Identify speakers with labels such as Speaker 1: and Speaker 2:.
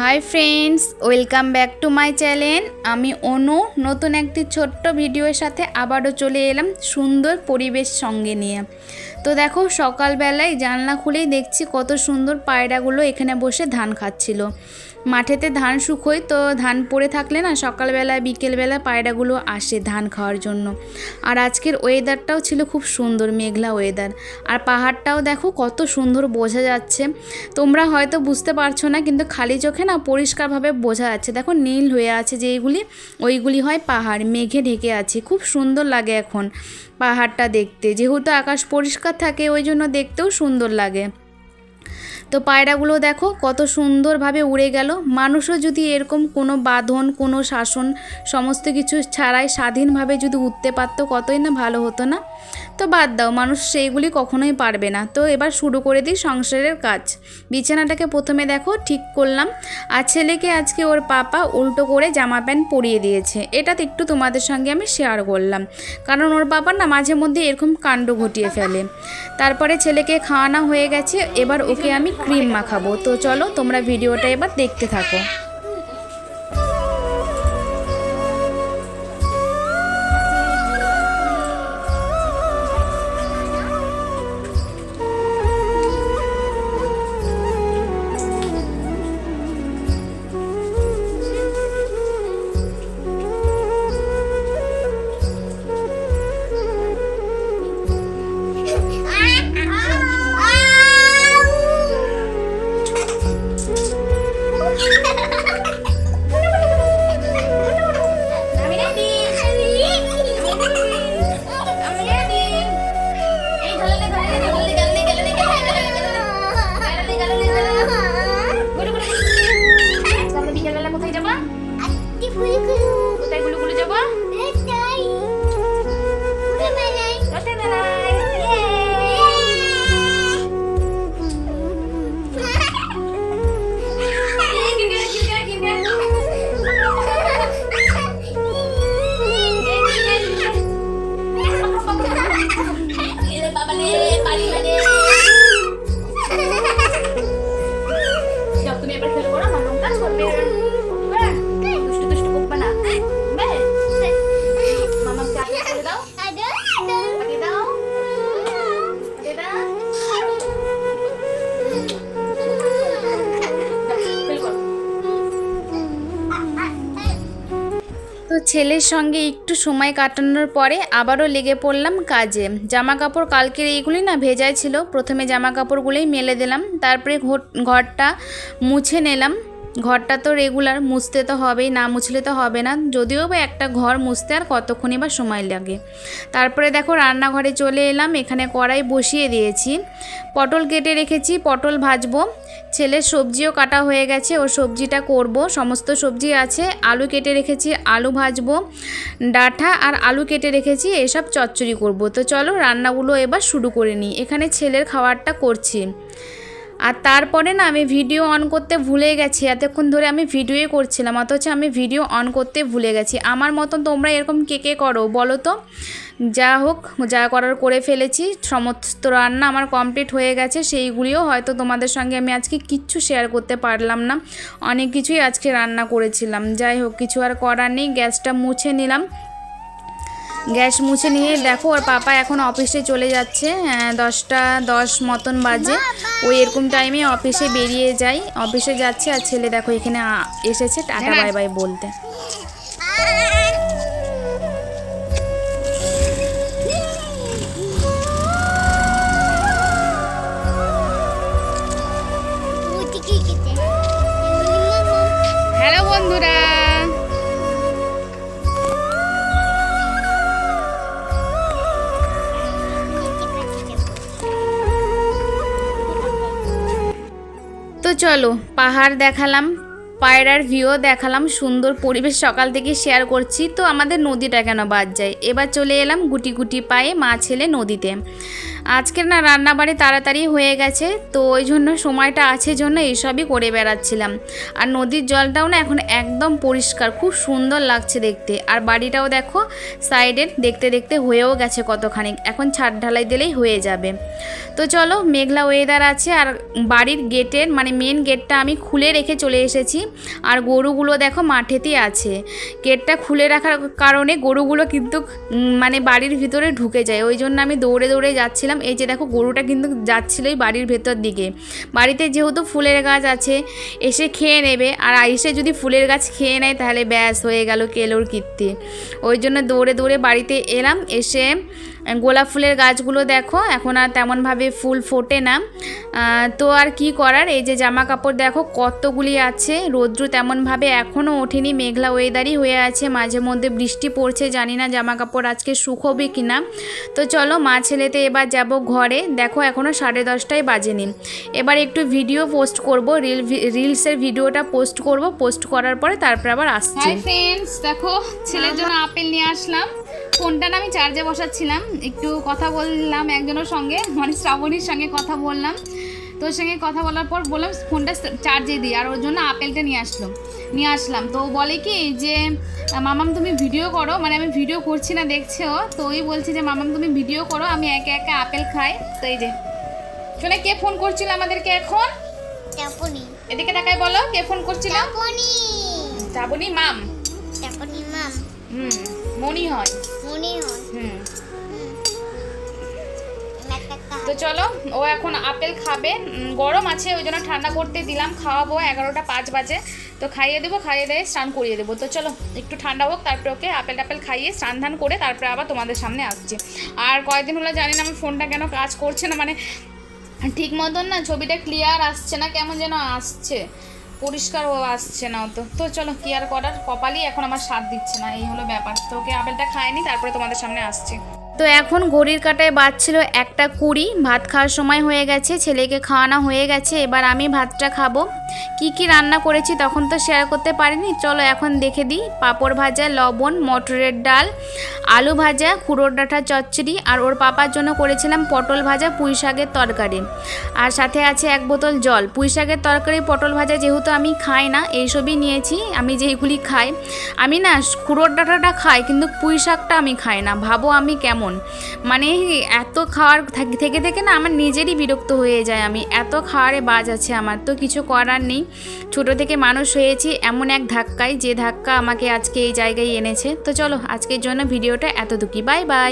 Speaker 1: Hi friends, welcome back to my channel. আমি অনু নতুন একটি ছোট্ট ভিডিওর সাথে আবারও চলে এলাম সুন্দর পরিবেশ সঙ্গে নিয়ে। তো দেখো, সকালবেলায় জানলা খুলেই দেখছি কত সুন্দর পায়রাগুলো এখানে বসে ধান খাচ্ছিল। মাঠেতে ধান শুকোয়, তো ধান পড়ে থাকলে না সকালবেলা বিকেলবেলা পায়রাগুলো আসে ধান খাওয়ার জন্য। আর আজকের ওয়েদারটাও ছিল খুব সুন্দর, মেঘলা ওয়েদার। আর পাহাড়টাও দেখো কত সুন্দর বোঝা যাচ্ছে। তোমরা হয়তো বুঝতে পারছো না, কিন্তু খালি চোখে না পরিষ্কারভাবে বোঝা যাচ্ছে। দেখো নীল হয়ে আছে যেইগুলি, ওইগুলি হয় পাহাড়, মেঘে ঢেকে আছে। খুব সুন্দর লাগে এখন পাহাড়টা দেখতে, যেহেতু আকাশ পরিষ্কার থাকে ওই জন্য দেখতেও সুন্দর লাগে। তো পায়রাগুলো দেখো কত সুন্দরভাবে উড়ে গেল। মানুষও যদি এরকম কোনো বাঁধন, কোনো শাসন সমস্ত কিছু ছাড়াই স্বাধীনভাবে যদি উঠতে পারতো, কতই না ভালো হতো না। তো বাদ দাও, মানুষ সেইগুলি কখনোই পারবে না। তো এবার শুরু করে দিই সংসারের কাজ। বিছানাটাকে প্রথমে দেখো ঠিক করলাম। আর ছেলেকে আজকে ওর পাপা উল্টো করে জামা প্যান্ট পরিয়ে দিয়েছে। এটা তো একটু তোমাদের সঙ্গে আমি শেয়ার করলাম, কারণ ওর বাবা না মাঝে মধ্যে এরকম কাণ্ড ঘটিয়ে ফেলে। তারপরে ছেলেকে খাওয়ানো হয়ে গেছে, এবার ওকে আমি ক্রিম মাখাবো। তো চলো তোমরা ভিডিওটা এবার দেখতে থাকো। তো ছেলের সঙ্গে একটু সময় কাটানোর পরে আবারও লেগে পড়লাম কাজে। জামা কাপড় কালকের এইগুলি না ভেজাই ছিল, প্রথমে জামা কাপড়গুলোই মেলে দিলাম, তারপরে ঘরটা মুছে নিলাম। ঘরটা তো রেগুলার মুছতে তো হবেই, না মুছলে তো হবে না। যদিও বা একটা ঘর মুছতে আর কতক্ষণই বা সময় লাগে। তারপরে দেখো রান্নাঘরে চলে এলাম, এখানে কড়াই বসিয়ে দিয়েছি। পটল কেটে রেখেছি, পটল ভাজবো। ছেলের সবজিও কাটা হয়ে গেছে, ও সবজিটা করব। সমস্ত সবজি আছে, আলু কেটে রেখেছি, আলু ভাজবো। ডাঁটা আর আলু কেটে রেখেছি, এসব চচ্চড়ি করব। তো চলো রান্নাগুলো এবার শুরু করে নিই। এখানে ছেলের খাবারটা করছি। আর তারপরে না আমি ভিডিও অন করতে ভুলে গেছি। এতক্ষণ ধরে আমি ভিডিওই করছিলাম, অথচ আমি ভিডিও অন করতে ভুলে গেছি। আমার মতন তোমরা এরকম কে কে করো বলো তো? যা হোক, যা করার করে ফেলেছি। সমস্ত রান্না আমার কমপ্লিট হয়ে গেছে। সেইগুলিও হয়তো তোমাদের সঙ্গে আমি আজকে কিচ্ছু শেয়ার করতে পারলাম না। অনেক কিছুই আজকে রান্না করেছিলাম। যাই হোক, কিছু আর করার নেই। গ্যাসটা মুছে নিলাম। গ্যাস মুছে নিয়ে দেখো ওর পাপা এখন অফিসে চলে যাচ্ছে। 10টা 10 মতন বাজে। ওই এরকম টাইমে অফিসে বেরিয়ে যায়, অফিসে যাচ্ছে। আর ছেলে দেখো এখানে এসেছে টাটা বাই বাই বলতে। হ্যালো বন্ধুরা, তো চলো পাহাড় দেখালাম, পায়রার ভিউ দেখালাম, সুন্দর পরিবেশ সকাল থেকে শেয়ার করছি। তো আমাদের নদীটা কেন বাদ যায়। এবার চলে এলাম গুটি গুটি পায়ে মা ছেলে নদীতে। আজকের না রান্নাবাড়ি তাড়াতাড়ি হয়ে গেছে, তো ওই জন্য সময়টা আছে জন্য এইসবই করে বেড়াচ্ছিলাম। আর নদীর জলটাও না এখন একদম পরিষ্কার, খুব সুন্দর লাগছে দেখতে। আর বাড়িটাও দেখো সাইডে দেখতে দেখতে হয়েও গেছে কতখানি, এখন ছাদ ঢালাই দিলেই হয়ে যাবে। তো চলো, মেঘলা ওয়েদার আছে আর বাড়ির গেটের মানে মেন গেটটা আমি খুলে রেখে চলে এসেছি। আর গরুগুলো দেখো মাঠেতেই আছে। গেটটা খুলে রাখার কারণে গরুগুলো কিন্তু মানে বাড়ির ভিতরে ঢুকে যায়, ওই জন্য আমি দৌড়ে দৌড়ে যাচ্ছিলাম। এই যে দেখো গরুটা কিন্তু যাচ্ছিলোই বাড়ির ভেতর দিকে। বাড়িতে যেহেতু ফুলের গাছ আছে, এসে খেয়ে নেবে, আর এসে যদি ফুলের গাছ খেয়ে নেয় তাহলে ব্যাস হয়ে গেল কেলোর কীর্তি। ওই জন্য দৌড়ে দৌড়ে বাড়িতে এলাম। এসে গোলাপ ফুলের গাছগুলো দেখো এখন আর তেমনভাবে ফুল ফোটে না, তো আর কি করার। এই যে জামা কাপড় দেখো কতগুলি আছে, রৌদ্র তেমনভাবে এখনও ওঠেনি, মেঘলা ওয়েদারই হয়ে আছে, মাঝে মধ্যে বৃষ্টি পড়ছে, জানি না জামা কাপড় আজকে শুকোবে কি না। তো চলো মা ছেলেতে এবার যাব ঘরে। দেখো এখনও 10:30 বাজেনি। এবার একটু ভিডিও পোস্ট করব, রিলসের ভিডিওটা পোস্ট করব, পোস্ট করার পরে তারপর আবার আসছি। হাই ফ্রেন্ডস, দেখো ছেলের জন্য আপেল নিয়ে আসলাম। ফোনটা না আমি চার্জে বসাচ্ছিলাম, একটু কথা বললাম একজনের সঙ্গে, মানে শ্রাবণীর সঙ্গে কথা বললাম। তোর সঙ্গে কথা বলার পর বললাম ফোনটা চার্জে দিই, আর ওর জন্য আপেলটা নিয়ে আসলাম। তো বলে কি যে মামাম তুমি ভিডিও করো, মানে আমি ভিডিও করছি না দেখছে ও, তো ওই বলছে যে মামাম তুমি ভিডিও করো, আমি একে একে আপেল খাই। তো এই যে শোনে কে ফোন করছিল আমাদেরকে এখন?
Speaker 2: চাপনি।
Speaker 1: এদিকে তাকাই বলো কে ফোন করছিল? চাবনি মাম। মনি হয়। তো চলো, ও এখন আপেল খাবে, গরম আছে ওই জন্য ঠান্ডা করতে দিলাম, খাওয়াবো। 11টা 5 বাজে, তো খাইয়ে দেবো, খাইয়ে দিয়ে স্নান করিয়ে দেবো। তো চলো একটু ঠান্ডা হোক, তারপরে ওকে আপেল খাইয়ে স্নান ধান করে তারপরে আবার তোমাদের সামনে আসছি। আর কয়েকদিন হলো জানি না আমার ফোনটা কেন কাজ করছে না, মানে ঠিক মতন না ছবিটা ক্লিয়ার আসছে না, কেমন যেন আসছে, পরিষ্কার আসছে না অত। তো চলো কি আর করার, কপালই এখন আমার সাথ দিচ্ছে না, এই হলো ব্যাপার। তো ওকে আপেলটা খায়নি, তারপরে তোমাদের সামনে আসছে। তো এখন ঘড়ির কাঁটায় বাজছিল 1:20, ভাত খাওয়ার সময় হয়ে গেছে, ছেলেকে খাওয়ানো হয়ে গেছে, এবার আমি ভাতটা খাবো। কি রান্না করেছি তখন তো শেয়ার করতে পারিনি, চলো এখন দেখে দিই। পাঁপড় ভাজা, লবণ, মটরের ডাল, আলু ভাজা, কুড়োর ডাঁটা চচ্চড়ি, আর ওর পাপার জন্য করেছিলাম পটল ভাজা, পুঁই শাকের তরকারি, আর সাথে আছে 1 বোতল জল। পুঁই শাকের তরকারি, পটল ভাজা যেহেতু আমি খাই না, এইসবই নিয়েছি আমি যেইগুলি খাই। আমি না কুড়োর ডাঁটাটা খাই, কিন্তু পুঁই শাকটা আমি খাই না, ভাবো আমি কেমন, মানে এত খাওয়ার থেকে থেকে না আমার নিজেরই বিরক্ত হয়ে যায়, আমি এত খাওয়ারে বাজ আছে আমার। তো কিছু করার নেই, ছোটো থেকে মানুষ হয়েছি এমন এক ধাক্কায়, যে ধাক্কা আমাকে আজকে এই জায়গায় এনেছে। তো চলো আজকের জন্য ভিডিওটা এতটুকুই, বাই বাই।